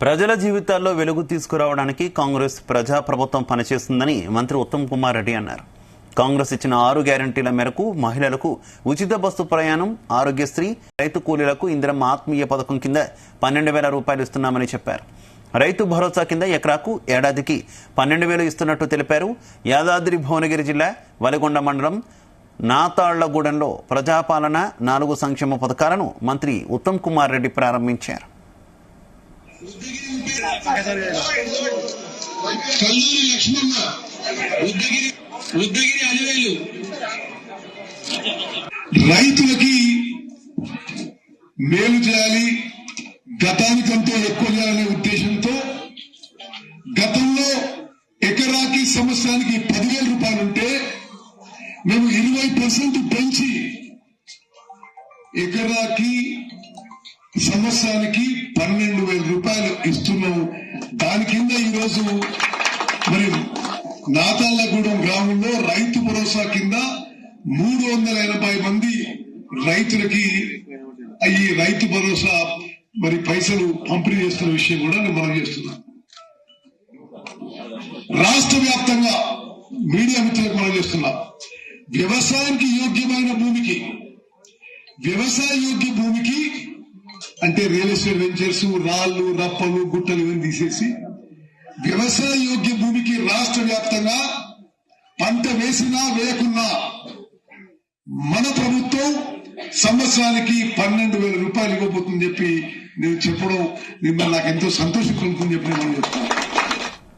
ప్రజల జీవితాల్లో వెలుగు తీసుకురావడానికి కాంగ్రెస్ ప్రజా ప్రభుత్వం పనిచేస్తుందని మంత్రి ఉత్తమ్ కుమార్ రెడ్డి అన్నారు. కాంగ్రెస్ ఇచ్చిన 6 గ్యారంటీల మేరకు మహిళలకు ఉచిత బస్సు ప్రయాణం, ఆరోగ్యశ్రీ, రైతు కూలీలకు ఇందిరమ్మ ఆత్మీయ పథకం కింద 12,000 రూపాయలు ఇస్తున్నామని చెప్పారు. రైతు భరోసా కింద ఎకరాకు ఏడాదికి 12,000 ఇస్తున్నట్టు తెలిపారు. యాదాద్రి భువనగిరి జిల్లా వలిగొండ మండలం నాతాళ్లగూడెంలో ప్రజాపాలన 4 సంక్షేమ పథకాలను మంత్రి ఉత్తమ్ కుమార్ రెడ్డి ప్రారంభించారు. రైతులకి మేలు చేయాలి, గతానికంటే ఎక్కువ చేయాలనే ఉద్దేశంతో గతంలో ఎకరాకి సంవత్సరానికి 10,000 రూపాయలుంటే మేము 20% పెంచి ఎకరాకి సంవత్సరానికి 12,000 రూపాయలు ఇస్తున్నాం. దాని కింద ఈరోజు మరి నాతాళ్లగూడెం గ్రామంలో రైతు భరోసా కింద 380 మంది రైతులకి ఈ రైతు భరోసా మరి పైసలు పంపిణీ చేస్తున్న విషయం కూడా నేను మనం చేస్తున్నాను. రాష్ట్ర వ్యాప్తంగా మీడియా మిత్రులకు మనం చేస్తున్నా, వ్యవసాయానికి యోగ్యమైన భూమికి, వ్యవసాయ యోగ్య భూమికి అంటే రియల్ ఎస్టేట్ వెంచర్స్, రాళ్లు, రప్పలు, గుట్టలు ఇవన్నీ తీసేసి వ్యవసాయ యోగ్య భూమికి రాష్ట్ర వ్యాప్తంగా పంట వేసినా వేయకున్నా మన ప్రభుత్వం సంవత్సరానికి 12,000 రూపాయలు ఇవ్వబోతుందని చెప్పి నేను చెప్పడం మిమ్మల్ని నాకు ఎంతో సంతోషం కలుగుతుందని చెప్పి నేను చెప్తాను.